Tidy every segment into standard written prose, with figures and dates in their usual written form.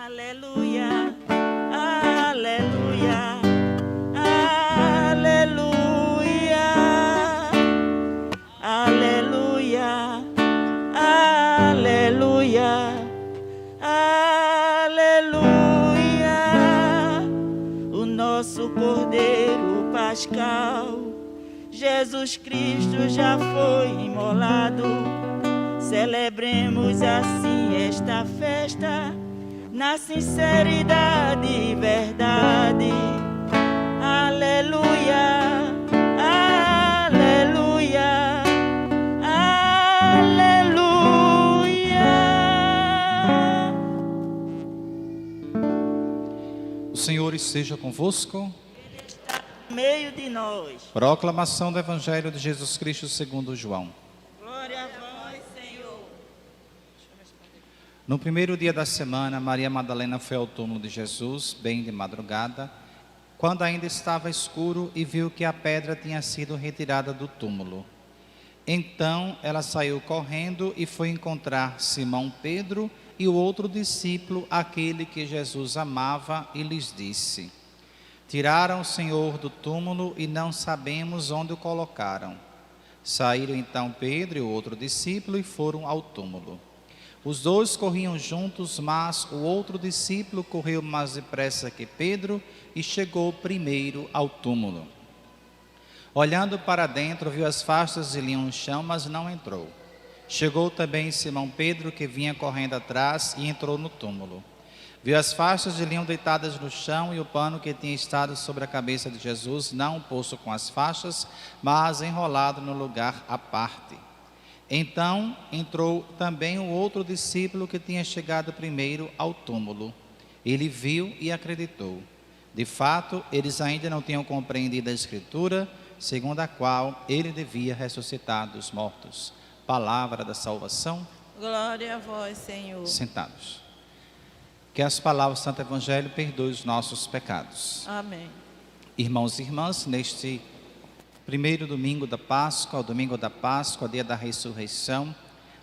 Aleluia, aleluia, aleluia, aleluia, aleluia, aleluia. O nosso Cordeiro Pascal, Jesus Cristo já foi imolado. Celebremos assim esta festa, na sinceridade e verdade. Aleluia, aleluia, aleluia. O Senhor esteja convosco. Ele está no meio de nós. Proclamação do Evangelho de Jesus Cristo segundo João. Glória a vós, Senhor. No primeiro dia da semana, Maria Madalena foi ao túmulo de Jesus, bem de madrugada, quando ainda estava escuro, e viu que a pedra tinha sido retirada do túmulo. Então ela saiu correndo e foi encontrar Simão Pedro e o outro discípulo, aquele que Jesus amava, e lhes disse: Tiraram o Senhor do túmulo e não sabemos onde o colocaram. Saíram então Pedro e o outro discípulo e foram ao túmulo. Os dois corriam juntos, mas o outro discípulo correu mais depressa que Pedro e chegou primeiro ao túmulo. Olhando para dentro, viu as faixas de linho no chão, mas não entrou. Chegou também Simão Pedro, que vinha correndo atrás, e entrou no túmulo. Viu as faixas de linho deitadas no chão e o pano que tinha estado sobre a cabeça de Jesus, não posto com as faixas, mas enrolado no lugar à parte. Então entrou também o outro discípulo que tinha chegado primeiro ao túmulo. Ele viu e acreditou. De fato, eles ainda não tinham compreendido a Escritura, segundo a qual ele devia ressuscitar dos mortos. Palavra da salvação. Glória a vós, Senhor. Sentados. Que as palavras do Santo Evangelho perdoem os nossos pecados. Amém. Irmãos e irmãs, neste primeiro domingo da Páscoa, o domingo da Páscoa, dia da ressurreição,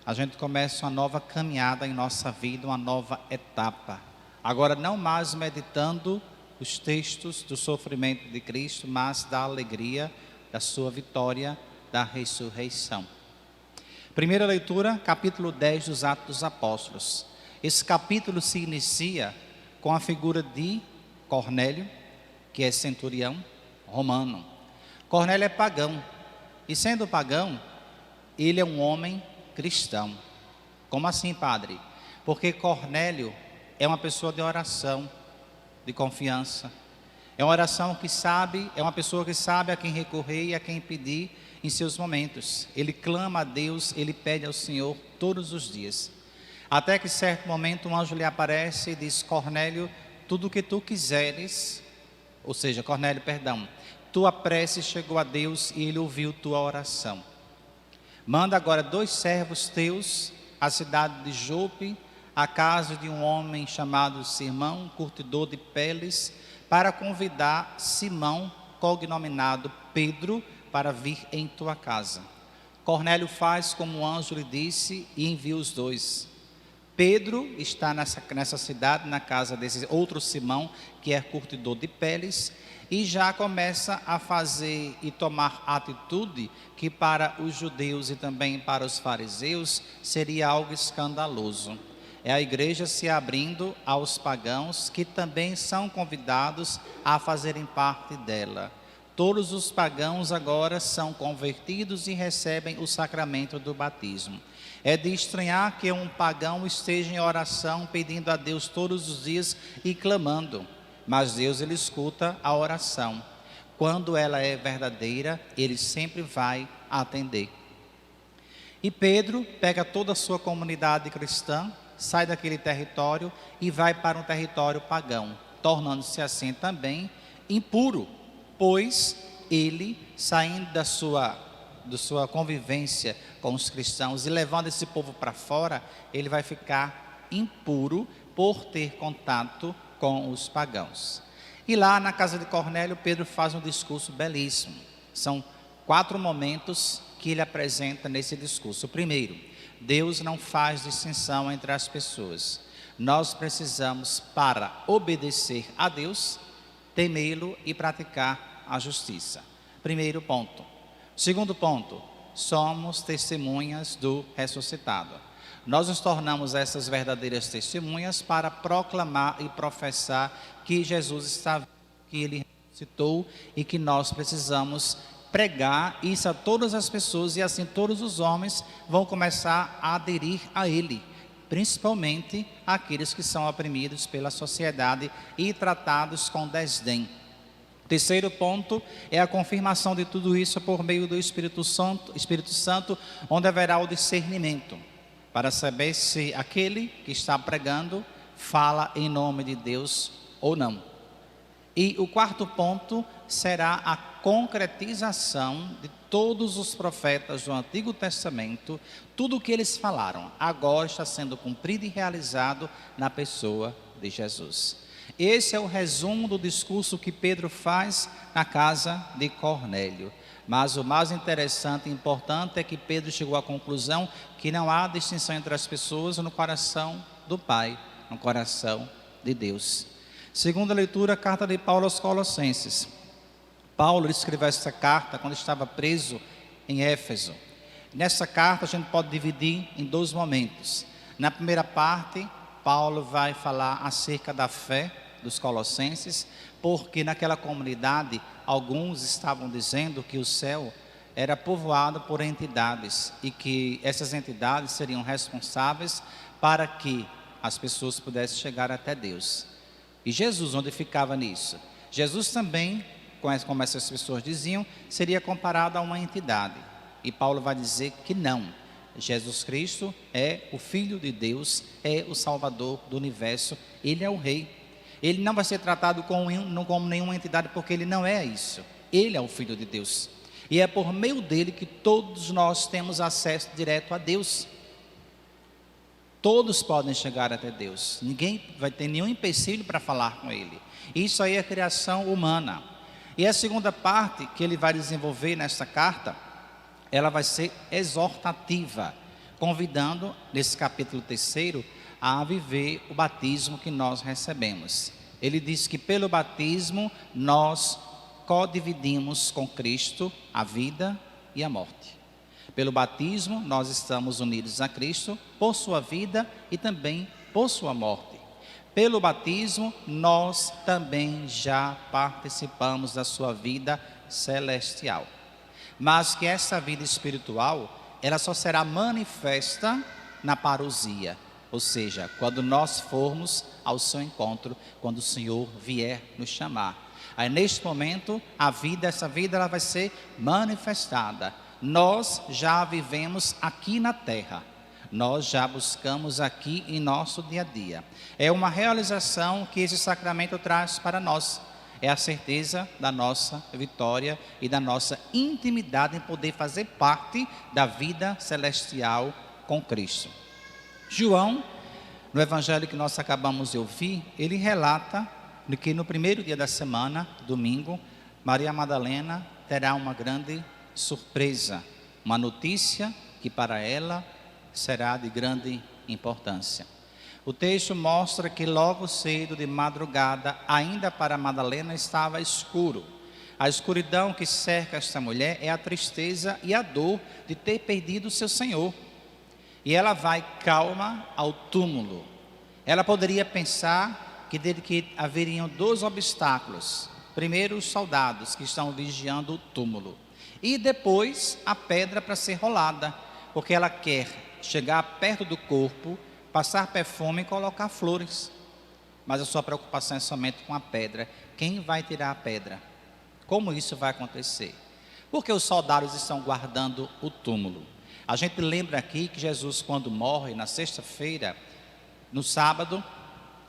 a gente começa uma nova caminhada em nossa vida, uma nova etapa. Agora não mais meditando os textos do sofrimento de Cristo, mas da alegria da sua vitória, da ressurreição. Primeira leitura, capítulo 10 dos Atos dos Apóstolos. Esse capítulo se inicia com a figura de Cornélio, que é centurião romano. Cornélio é pagão, e sendo pagão, ele é um homem cristão. Como assim, padre? Porque Cornélio é uma pessoa de oração, de confiança. É uma oração que sabe, é uma pessoa que sabe a quem recorrer e a quem pedir em seus momentos. Ele clama a Deus, ele pede ao Senhor todos os dias. Até que certo momento um anjo lhe aparece e diz: Cornélio, tudo o que tu quiseres, ou seja, Cornélio, perdão, tua prece chegou a Deus e ele ouviu tua oração. Manda agora 2 servos teus à cidade de Jope, à casa de um homem chamado Simão, curtidor de peles, para convidar Simão, cognominado Pedro, para vir em tua casa. Cornélio faz como o anjo lhe disse e envia os 2. Pedro está nessa cidade, na casa desse outro Simão, que é curtidor de peles, e já começa a fazer e tomar atitude que para os judeus e também para os fariseus seria algo escandaloso. É a igreja se abrindo aos pagãos, que também são convidados a fazerem parte dela. Todos os pagãos agora são convertidos e recebem o sacramento do batismo. É de estranhar que um pagão esteja em oração, pedindo a Deus todos os dias e clamando. Mas Deus, ele escuta a oração. Quando ela é verdadeira, ele sempre vai atender. E Pedro pega toda a sua comunidade cristã, sai daquele território e vai para um território pagão, tornando-se assim também impuro, pois ele, saindo da sua convivência com os cristãos e levando esse povo para fora, ele vai ficar impuro por ter contato com os pagãos. E lá na casa de Cornélio, Pedro faz um discurso belíssimo. São 4 momentos que ele apresenta nesse discurso. O primeiro, Deus não faz distinção entre as pessoas. Nós precisamos, para obedecer a Deus, temê-lo e praticar a justiça. Primeiro ponto. Segundo ponto, somos testemunhas do ressuscitado. Nós nos tornamos essas verdadeiras testemunhas para proclamar e professar que Jesus está vivo, que Ele ressuscitou e que nós precisamos pregar isso a todas as pessoas, e assim todos os homens vão começar a aderir a Ele, principalmente aqueles que são oprimidos pela sociedade e tratados com desdém. Terceiro ponto é a confirmação de tudo isso por meio do Espírito Santo, onde haverá o discernimento, para saber se aquele que está pregando fala em nome de Deus ou não. E o quarto ponto será a concretização de todos os profetas do Antigo Testamento. Tudo o que eles falaram agora está sendo cumprido e realizado na pessoa de Jesus. Esse é o resumo do discurso que Pedro faz na casa de Cornélio. Mas o mais interessante e importante é que Pedro chegou à conclusão que não há distinção entre as pessoas no coração do Pai, no coração de Deus. Segunda leitura, carta de Paulo aos Colossenses. Paulo escreveu essa carta quando estava preso em Éfeso. Nessa carta a gente pode dividir em dois momentos. Na primeira parte, Paulo vai falar acerca da fé dos colossenses, porque naquela comunidade alguns estavam dizendo que o céu era povoado por entidades e que essas entidades seriam responsáveis para que as pessoas pudessem chegar até Deus. E Jesus, onde ficava nisso? Jesus também, como essas pessoas diziam, seria comparado a uma entidade. E Paulo vai dizer que não. Jesus Cristo é o Filho de Deus, é o Salvador do universo, Ele é o Rei. Ele não vai ser tratado como nenhuma entidade, porque Ele não é isso. Ele é o Filho de Deus. E é por meio dele que todos nós temos acesso direto a Deus. Todos podem chegar até Deus. Ninguém vai ter nenhum empecilho para falar com Ele. Isso aí é a criação humana. E a segunda parte que ele vai desenvolver nesta carta, ela vai ser exortativa, convidando, nesse capítulo 3, a viver o batismo que nós recebemos. Ele diz que pelo batismo nós codividimos com Cristo a vida e a morte. Pelo batismo nós estamos unidos a Cristo por sua vida e também por sua morte. Pelo batismo nós também já participamos da sua vida celestial. Mas que essa vida espiritual, ela só será manifesta na parousia, ou seja, quando nós formos ao seu encontro, quando o Senhor vier nos chamar. Aí neste momento, essa vida ela vai ser manifestada. Nós já vivemos aqui na terra, nós já buscamos aqui em nosso dia a dia. É uma realização que esse sacramento traz para nós. É a certeza da nossa vitória e da nossa intimidade em poder fazer parte da vida celestial com Cristo. João, no evangelho que nós acabamos de ouvir, ele relata que no primeiro dia da semana, domingo, Maria Madalena terá uma grande surpresa, uma notícia que para ela será de grande importância. O texto mostra que logo cedo de madrugada, ainda para Madalena estava escuro. A escuridão que cerca esta mulher é a tristeza e a dor de ter perdido o seu Senhor. E ela vai calma ao túmulo. Ela poderia pensar que haveriam dois obstáculos. Primeiro, os soldados que estão vigiando o túmulo. E depois, a pedra para ser rolada. Porque ela quer chegar perto do corpo, passar perfume e colocar flores. Mas a sua preocupação é somente com a pedra. Quem vai tirar a pedra? Como isso vai acontecer? Porque os soldados estão guardando o túmulo. A gente lembra aqui que Jesus, quando morre, na sexta-feira, no sábado,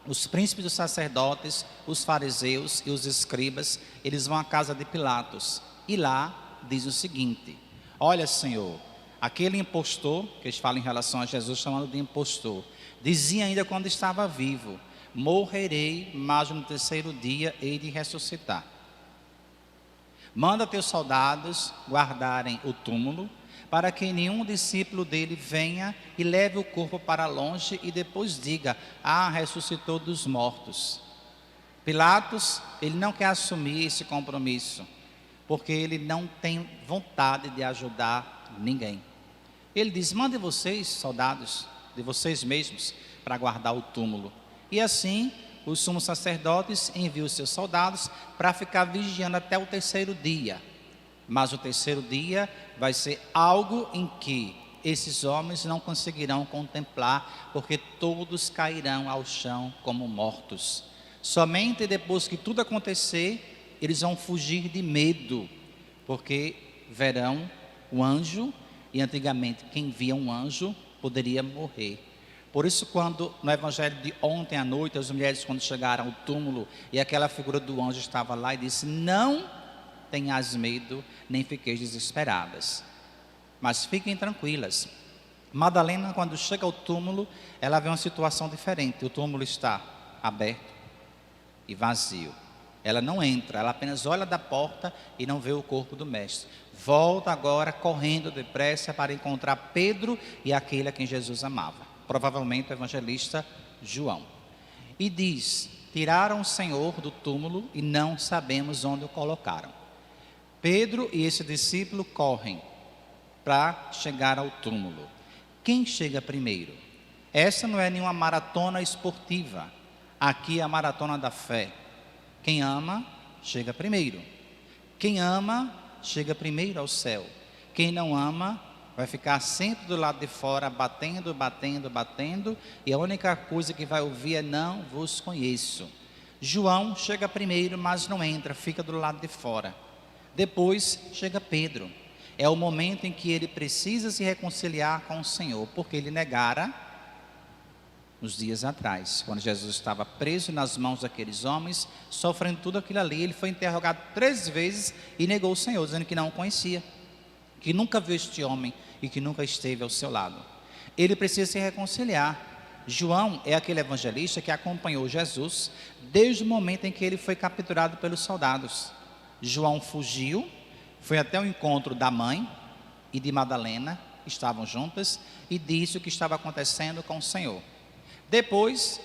os príncipes dos sacerdotes, os fariseus e os escribas, eles vão à casa de Pilatos. E lá diz o seguinte: olha, Senhor, aquele impostor, que eles falam em relação a Jesus, chamando de impostor, dizia ainda quando estava vivo: morrerei, mas no terceiro dia hei de ressuscitar. Manda teus soldados guardarem o túmulo, para que nenhum discípulo dele venha e leve o corpo para longe e depois diga: ah, ressuscitou dos mortos. Pilatos, ele não quer assumir esse compromisso, porque ele não tem vontade de ajudar ninguém. Ele diz: mande vocês, soldados, de vocês mesmos, para guardar o túmulo. E assim, os sumos sacerdotes enviam os seus soldados para ficar vigiando até o terceiro dia. Mas o terceiro dia vai ser algo em que esses homens não conseguirão contemplar, porque todos cairão ao chão como mortos. Somente depois que tudo acontecer, eles vão fugir de medo, porque verão o anjo, e antigamente quem via um anjo poderia morrer. Por isso, quando no evangelho de ontem à noite, as mulheres quando chegaram ao túmulo e aquela figura do anjo estava lá e disse: não tenhas medo, nem fiqueis desesperadas, mas fiquem tranquilas. Madalena, quando chega ao túmulo, ela vê uma situação diferente. O túmulo está aberto e vazio. Ela não entra, ela apenas olha da porta e não vê o corpo do mestre. Volta agora correndo depressa para encontrar Pedro e aquele a quem Jesus amava, provavelmente o evangelista João. E diz: tiraram o Senhor do túmulo e não sabemos onde o colocaram. Pedro e esse discípulo correm para chegar ao túmulo. Quem chega primeiro? Essa não é nenhuma maratona esportiva. Aqui é a maratona da fé. Quem ama, chega primeiro. Quem ama, chega primeiro ao céu. Quem não ama, vai ficar sempre do lado de fora, batendo, batendo, batendo, e a única coisa que vai ouvir é: não vos conheço. João chega primeiro, mas não entra, fica do lado de fora. Depois chega Pedro. É o momento em que ele precisa se reconciliar com o Senhor, porque ele negara nos dias atrás, quando Jesus estava preso nas mãos daqueles homens, sofrendo tudo aquilo ali. Ele foi interrogado 3 vezes e negou o Senhor, dizendo que não o conhecia, que nunca viu este homem e que nunca esteve ao seu lado. Ele precisa se reconciliar. João é aquele evangelista que acompanhou Jesus desde o momento em que ele foi capturado pelos soldados. João fugiu, foi até o encontro da mãe e de Madalena, estavam juntas, e disse o que estava acontecendo com o Senhor. Depois,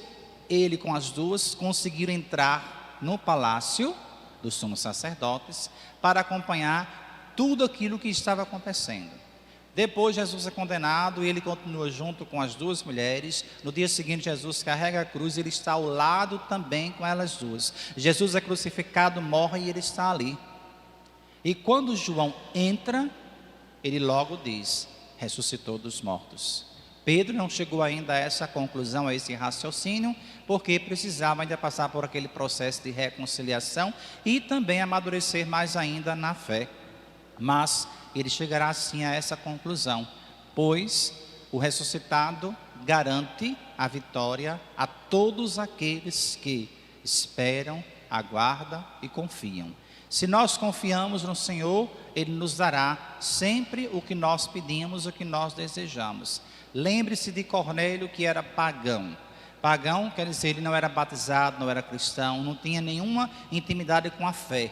ele com as duas conseguiram entrar no palácio dos sumos sacerdotes para acompanhar tudo aquilo que estava acontecendo. Depois Jesus é condenado e ele continua junto com as 2 mulheres. No dia seguinte, Jesus carrega a cruz e ele está ao lado também com elas duas. Jesus é crucificado, morre e ele está ali. E quando João entra, ele logo diz: ressuscitou dos mortos. Pedro não chegou ainda a essa conclusão, a esse raciocínio, porque precisava ainda passar por aquele processo de reconciliação e também amadurecer mais ainda na fé. Mas ele chegará assim a essa conclusão, pois o ressuscitado garante a vitória a todos aqueles que esperam, aguardam e confiam. Se nós confiamos no Senhor, Ele nos dará sempre o que nós pedimos, o que nós desejamos. Lembre-se de Cornélio, que era pagão. Pagão quer dizer, ele não era batizado, não era cristão, não tinha nenhuma intimidade com a fé.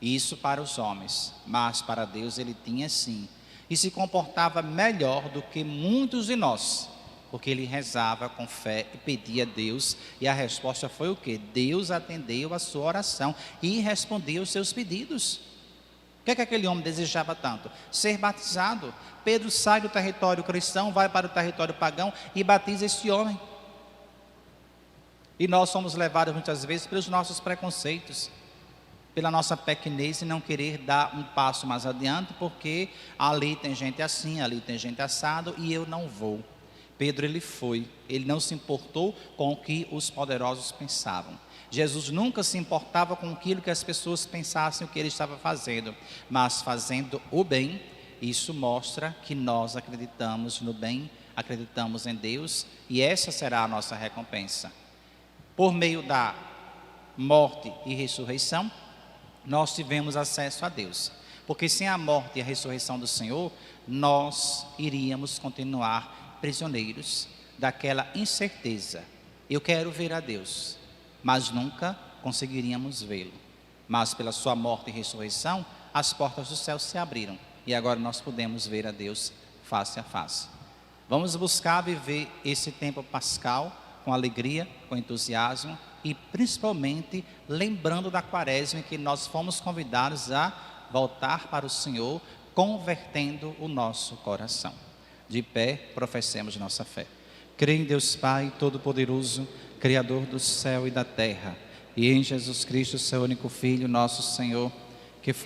Isso para os homens, mas para Deus ele tinha sim. E se comportava melhor do que muitos de nós, porque ele rezava com fé e pedia a Deus, e a resposta foi o quê? Deus atendeu a sua oração e respondeu os seus pedidos. O que é que aquele homem desejava tanto? Ser batizado. Pedro sai do território cristão, vai para o território pagão e batiza este homem. E nós somos levados muitas vezes pelos nossos preconceitos, pela nossa pequenez e não querer dar um passo mais adiante, porque ali tem gente assim, ali tem gente assado e eu não vou. Pedro ele foi, ele não se importou com o que os poderosos pensavam. Jesus nunca se importava com aquilo que as pessoas pensassem o que ele estava fazendo, mas fazendo o bem. Isso mostra que nós acreditamos no bem, acreditamos em Deus, e essa será a nossa recompensa. Por meio da morte e ressurreição, nós tivemos acesso a Deus, porque sem a morte e a ressurreição do Senhor, nós iríamos continuar prisioneiros daquela incerteza. Eu quero ver a Deus, mas nunca conseguiríamos vê-lo. Mas pela sua morte e ressurreição, as portas do céu se abriram. e agora nós podemos ver a Deus face a face. Vamos buscar viver esse tempo pascal com alegria, com entusiasmo e principalmente lembrando da quaresma em que nós fomos convidados a voltar para o Senhor, convertendo o nosso coração. De pé, professemos nossa fé. Creio em Deus Pai Todo-Poderoso, Criador do céu e da terra, e em Jesus Cristo, seu único Filho, nosso Senhor, que foi